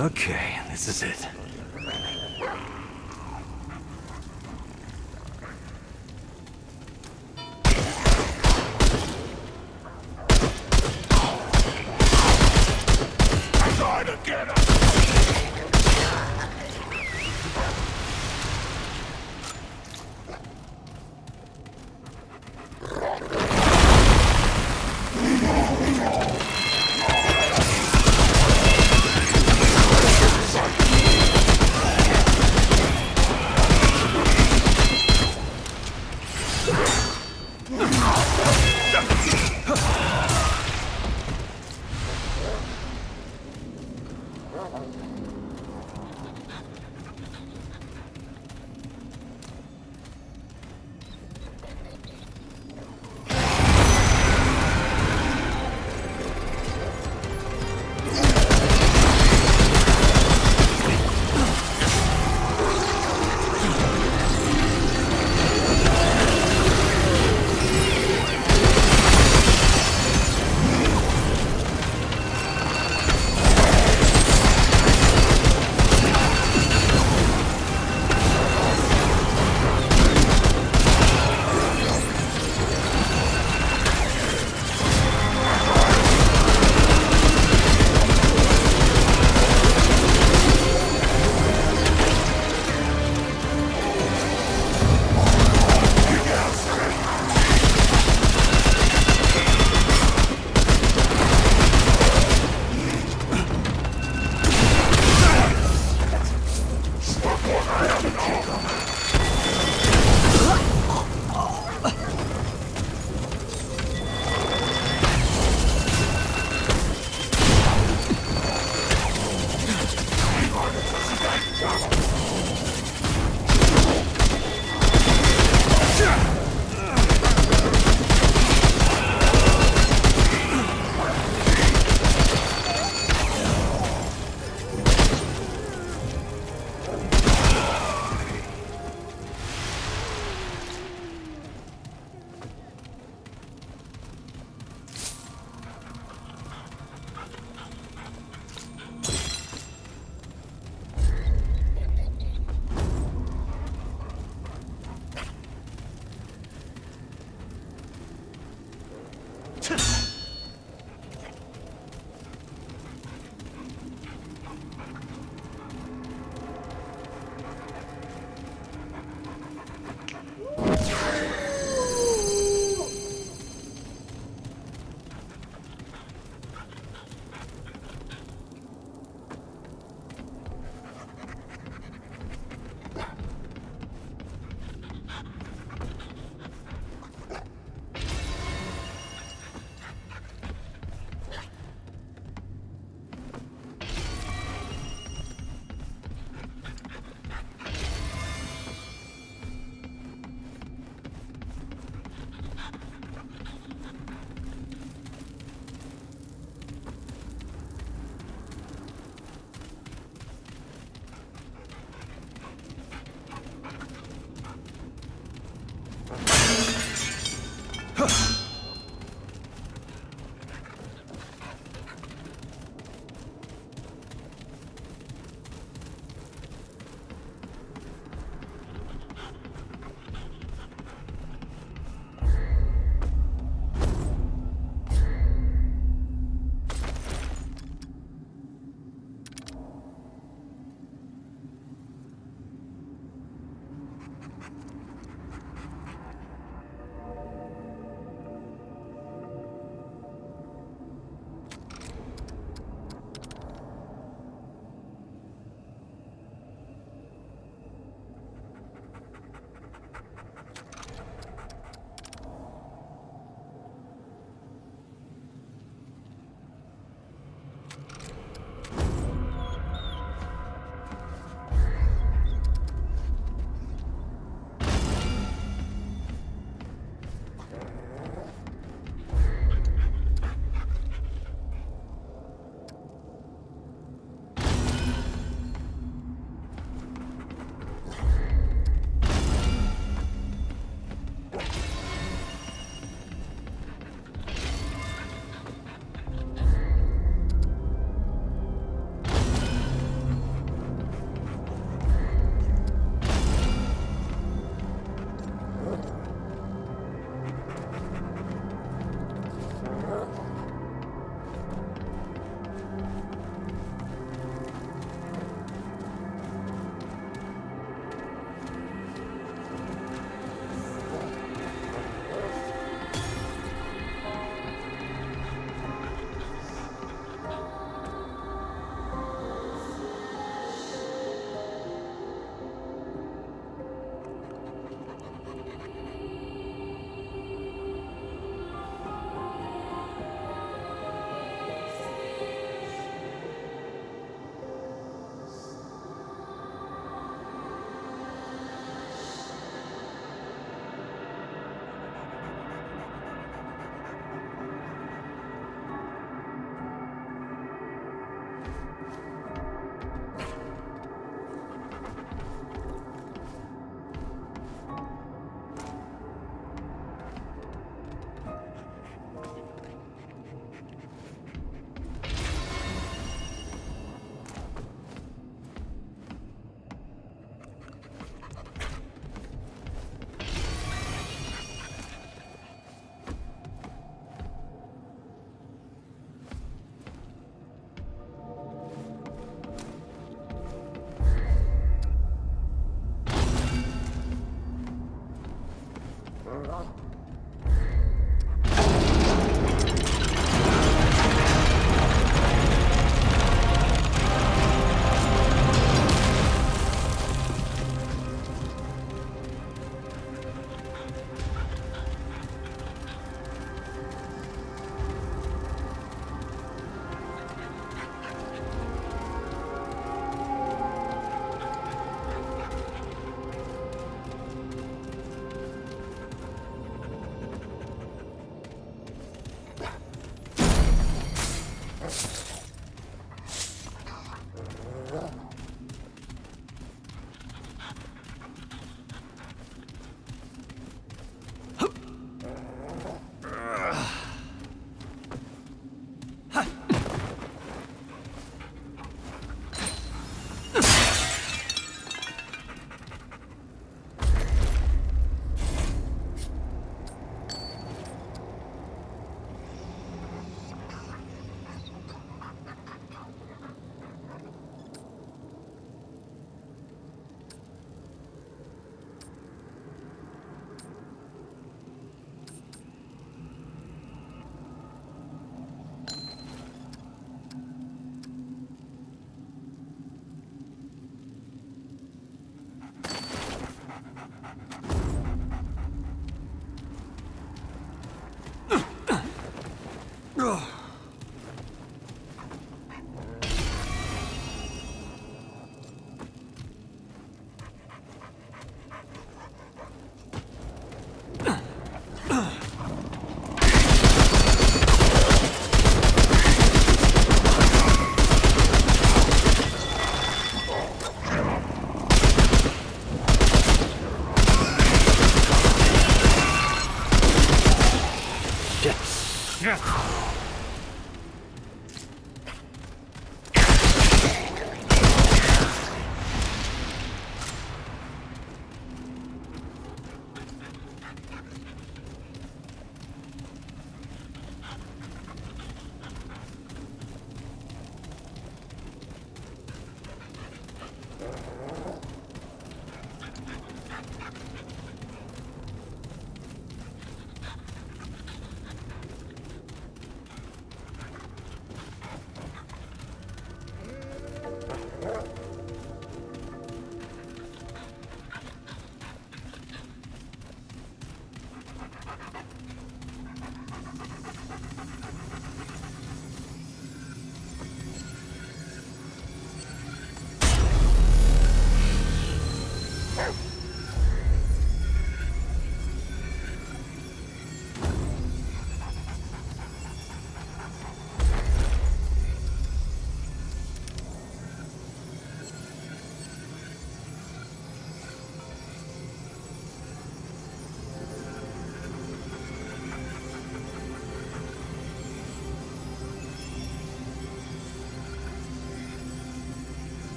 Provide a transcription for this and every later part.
Okay, this is it. Try to get him!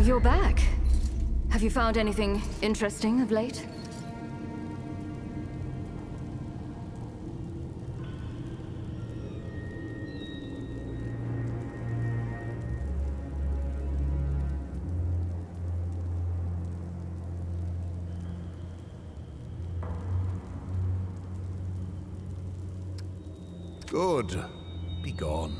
You're back. Have you found anything interesting of late? Good. Be gone.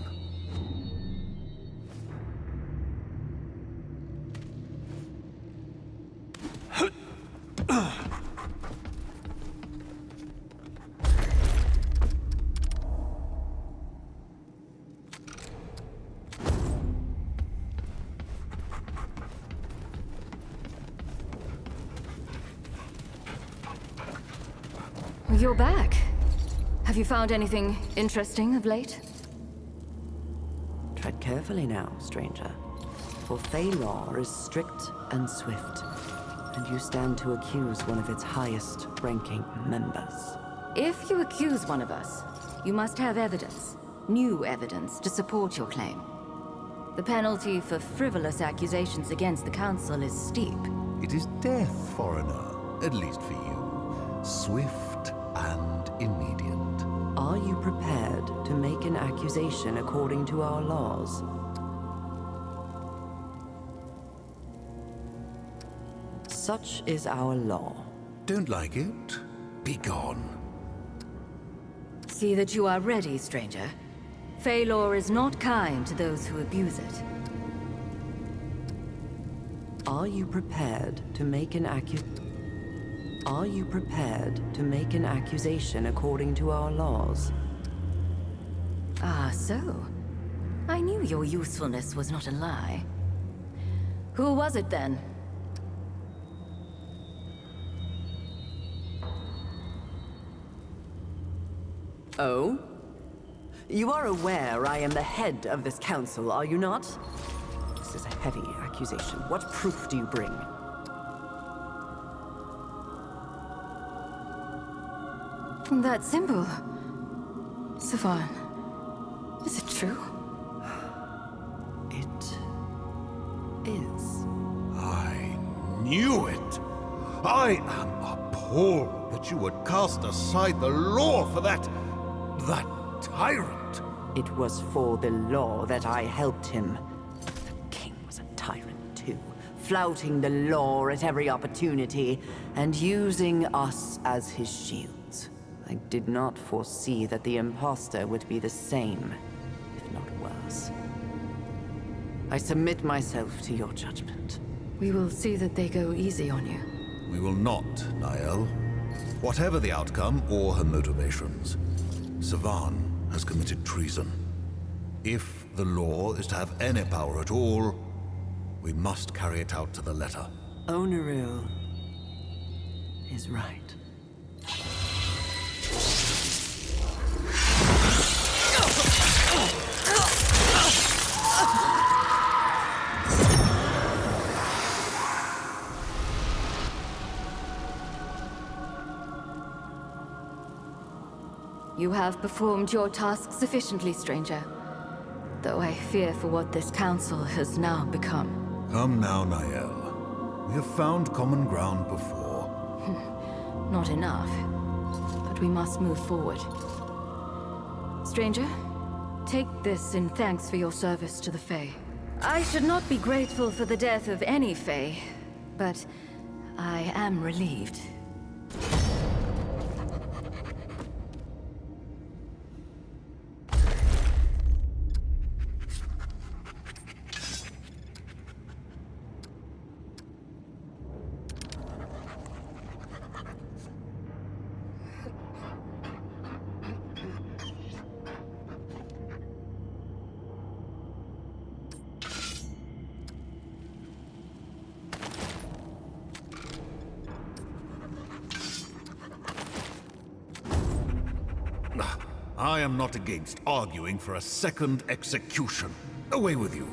You're back. Have you found anything interesting of late? Tread carefully now, stranger. For Fey law is strict and swift, and you stand to accuse one of its highest-ranking members. If you accuse one of us, you must have evidence. New evidence to support your claim. The penalty for frivolous accusations against the Council is steep. It is death, foreigner. At least for you. Swift and immediate. Are you prepared to make an accusation according to our laws? Such is our law. Don't like it? Be gone. See that you are ready, stranger. Fey law is not kind to those who abuse it. Are you prepared to make an accusation according to our laws? Ah, so. I knew your usefulness was not a lie. Who was it then? Oh? You are aware I am the head of this council, are you not? This is a heavy accusation. What proof do you bring? That symbol. Savan. Is it true? It is. I knew it! I am appalled that you would cast aside the law for that tyrant. It was for the law that I helped him. The king was a tyrant too, flouting the law at every opportunity, and using us as his shields. I did not foresee that the imposter would be the same, if not worse. I submit myself to your judgment. We will see that they go easy on you. We will not, Niall. Whatever the outcome or her motivations, Savan has committed treason. If the law is to have any power at all, we must carry it out to the letter. Oneru is right. You have performed your task sufficiently, stranger. Though I fear for what this council has now become. Come now, Niall. We have found common ground before. Not enough. But we must move forward. Stranger, take this in thanks for your service to the Fae. I should not be grateful for the death of any Fae, but I am relieved. I am not against arguing for a second execution. Away with you.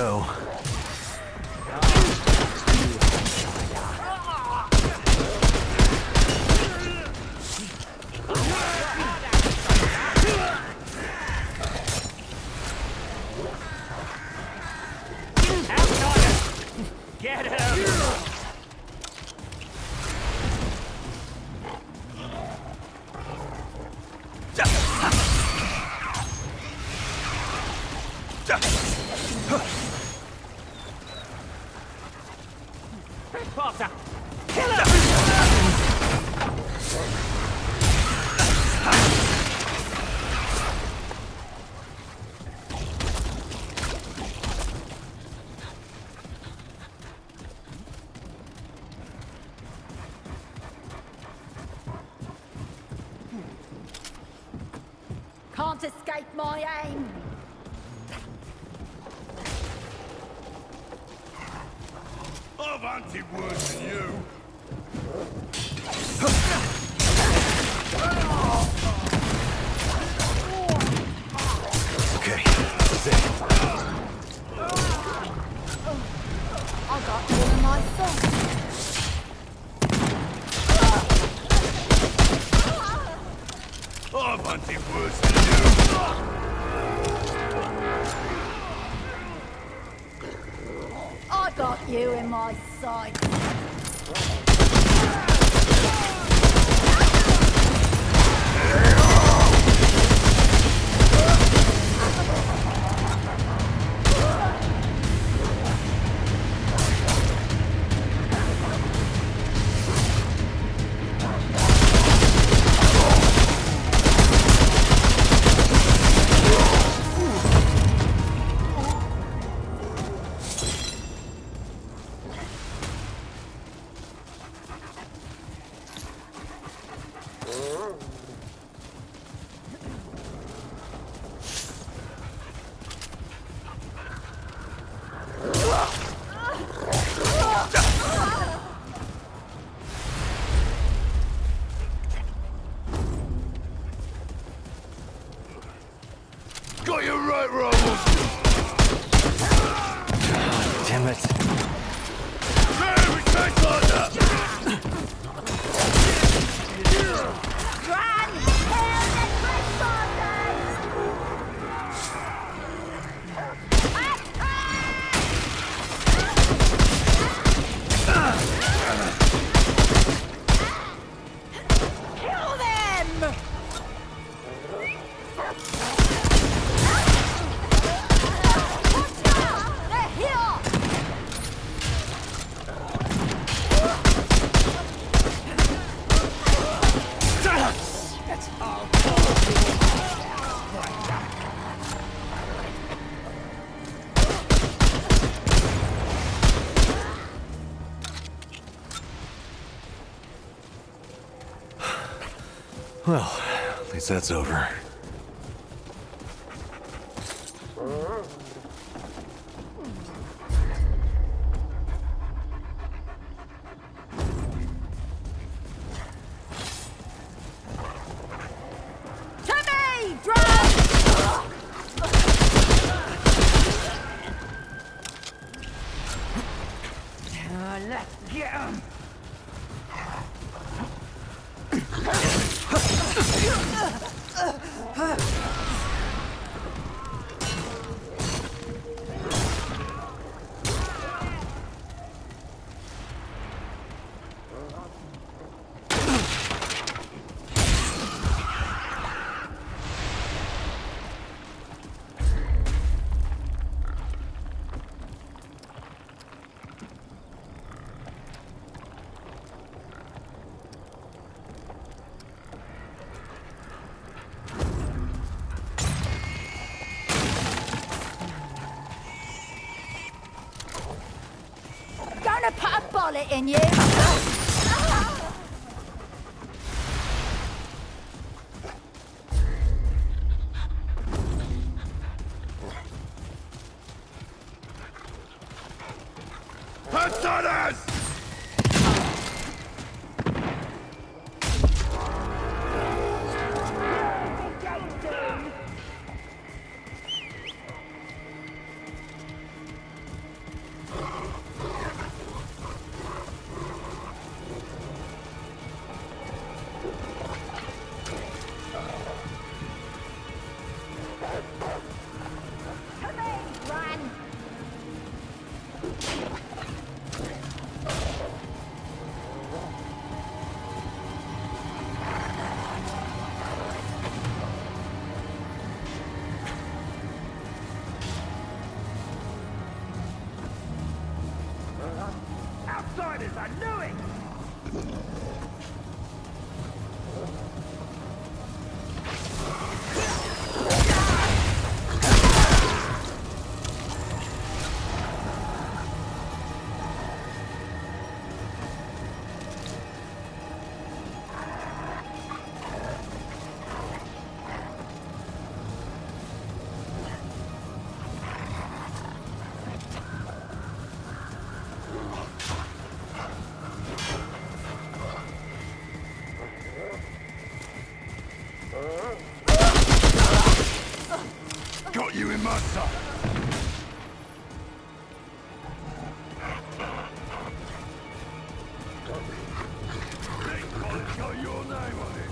go. Get him! Potter! Kill him! Can't escape my aim. I've hunted worse than you. Okay, that's it. I got you in my sight. I've hunted worse than you. I got you in my sight. Got you right, Ramos. Damn it. Damn, it tastes like that. Run! Kill the trespassers! Kill them! They're here! Well, at least that's over. To me, drone! Let's get 'em! Gonna put a bullet in you! Hunters! outsiders, I knew it! Got you in my sight. It's got your name on it.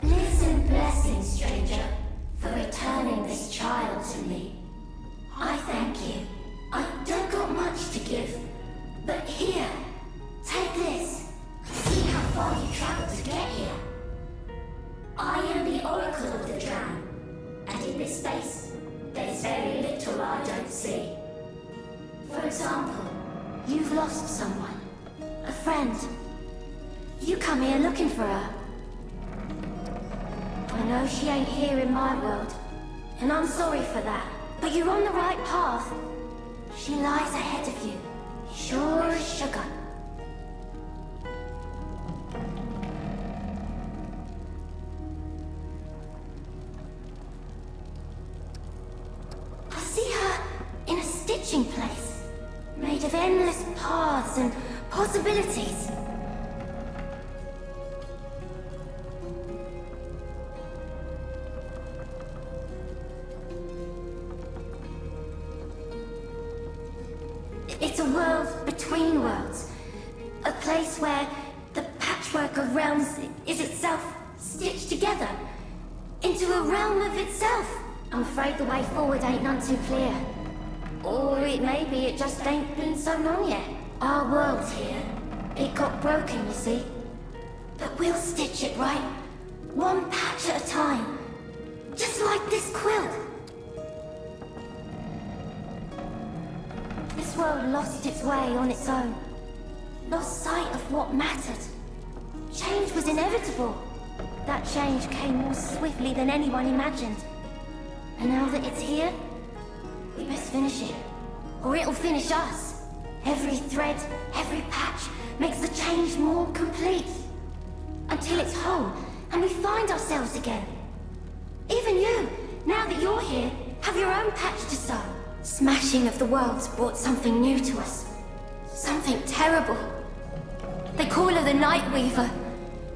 Listen, blessing, stranger, for returning this child to me. I thank you. I don't got much to give, but here, take this. See how far you traveled to get here. I am the Oracle of the Drown, and in this space, there's very little I don't see. For example, you've lost someone, a friend. You come here looking for her. I know she ain't here in my world, and I'm sorry for that, but you're on the right path. She lies ahead of you, sure as sugar. I see her in a stitching place, made of endless paths and possibilities. It's a world between worlds. A place where the patchwork of realms is itself stitched together into a realm of itself. I'm afraid the way forward ain't none too clear. Or it may be it just ain't been so long yet. Our world's here. It got broken, you see. But we'll stitch it right. One patch at a time. Just like this quilt. This world lost its way on its own. Lost sight of what mattered. Change was inevitable. That change came more swiftly than anyone imagined. And now that it's here, we best finish it. Or it'll finish us. Every thread, every patch makes the change more complete. Until it's whole, and we find ourselves again. Even you, now that you're here, have your own patch to sew. Smashing of the worlds brought something new to us. Something terrible. They call her the Night Weaver,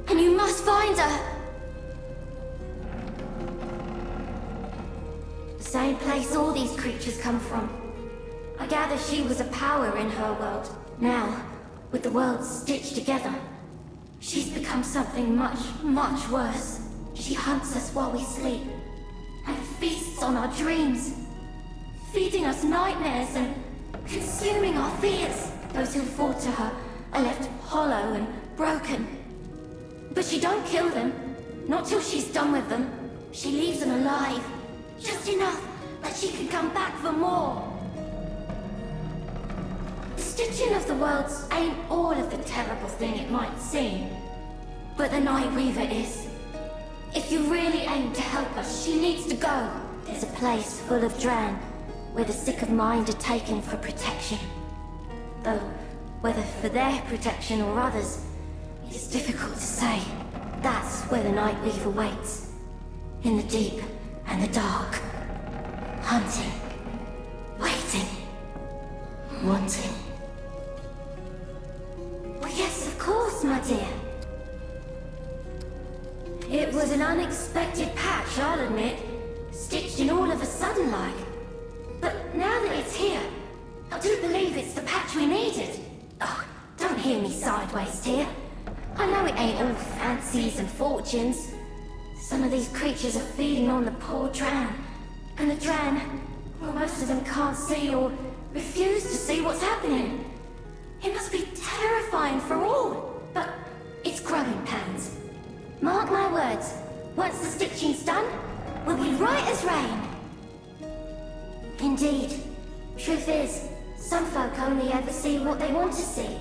and you must find her. The same place all these creatures come from. I gather she was a power in her world. Now, with the worlds stitched together, she's become something much, much worse. She hunts us while we sleep, and feasts on our dreams. Feeding us nightmares and consuming our fears. Those who fall to her are left hollow and broken. But she don't kill them. Not till she's done with them. She leaves them alive. Just enough that she can come back for more. The stitching of the worlds ain't all of the terrible thing it might seem. But the Night Weaver is. If you really aim to help us, she needs to go. There's a place full of Dran, where the sick of mind are taken for protection. Though, whether for their protection or others, it's difficult to say. That's where the Night Weaver waits. In the deep and the dark. Hunting. Waiting. Wanting. Well, yes, of course, my dear. It was an unexpected patch, I'll admit. Stitched in all of a sudden like. But now that it's here, I do believe it's the patch we needed. Oh, don't hear me sideways, dear. I know it ain't all fancies and fortunes. Some of these creatures are feeding on the poor Dran. And the Dran, well, most of them can't see or refuse to see what's happening. It must be terrifying for all, but it's growing pains. Mark my words, once the stitching's done, we'll be right as rain. Indeed. Truth is, some folk only ever see what they want to see.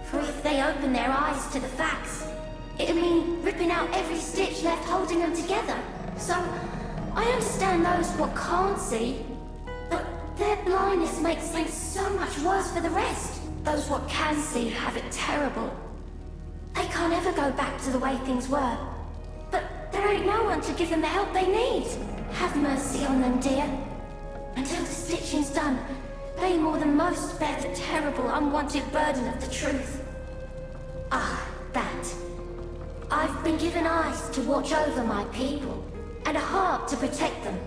For if they open their eyes to the facts, it'll mean ripping out every stitch left holding them together. So, I understand those what can't see, but their blindness makes things so much worse for the rest. Those what can see have it terrible. They can't ever go back to the way things were. But there ain't no one to give them the help they need. Have mercy on them, dear. Until the stitching's done, they more than most bear the terrible, unwanted burden of the truth. Ah, that. I've been given eyes to watch over my people, and a heart to protect them,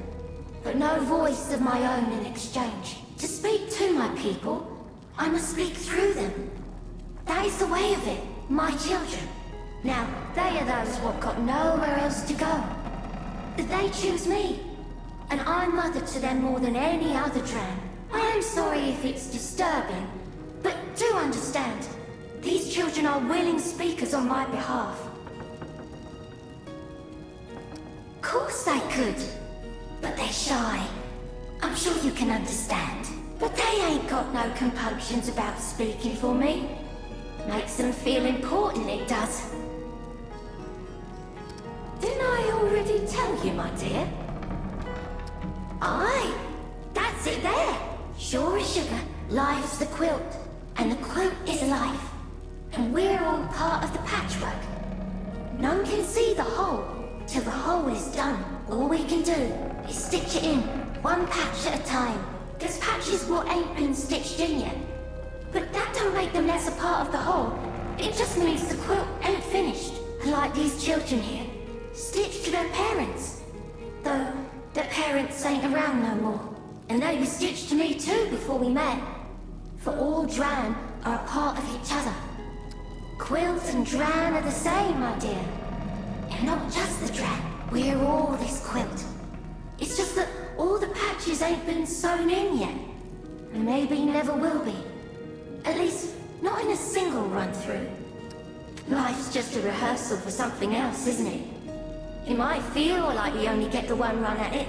but no voice of my own in exchange. To speak to my people, I must speak through them. That is the way of it, my children. Now, they are those what got nowhere else to go. They choose me, and I'm mother to them more than any other Dran. I am sorry if it's disturbing, but do understand, these children are willing speakers on my behalf. Of course they could, but they're shy. I'm sure you can understand. But they ain't got no compunctions about speaking for me. Makes them feel important, it does. Didn't I already tell you, my dear? Aye, that's it there. Sure as sugar, life's the quilt, and the quilt is life. And we're all part of the patchwork. None can see the whole till the whole is done. All we can do is stitch it in, one patch at a time. There's patches what ain't been stitched in yet. But that don't make them less a part of the whole. It just means the quilt ain't finished. Like these children here, stitched to their parents. Though their parents ain't around no more. And they were stitched to me too before we met. For all Dran are a part of each other. Quilt and Dran are the same, my dear. And not just the Dran, we're all this quilt. It's just that all the patches ain't been sewn in yet. And maybe never will be. At least, not in a single run-through. Life's just a rehearsal for something else, isn't it? It might feel like we only get the one run at it,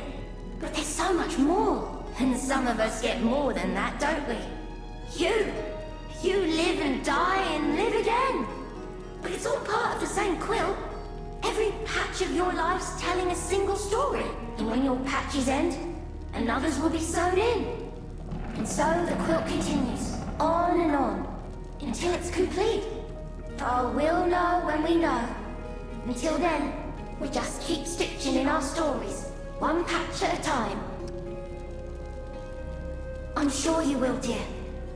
but there's so much more. And some of us get more than that, don't we? You live and die and live again. But it's all part of the same quilt. Every patch of your life's telling a single story. And when your patches end, another's will be sewn in. And so the quilt continues, on and on, until it's complete. Oh, we'll know when we know. Until then, we just keep stitching in our stories, one patch at a time. I'm sure you will, dear.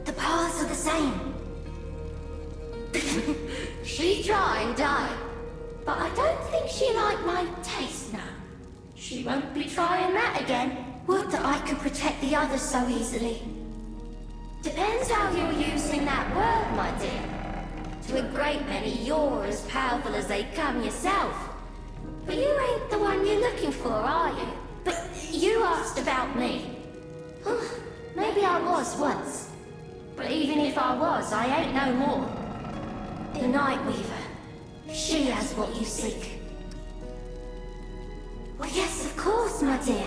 The paths are the same. She tried, but I don't think she liked my taste now. She won't be trying that again. Would that I could protect the others so easily. Depends how you're using that word, my dear. To a great many, you're as powerful as they come yourself. But you ain't the one you're looking for, are you? But you asked about me. Maybe I was once. But even if I was, I ain't no more. The Night Weaver. She has what you seek. Well, yes, of course, my dear.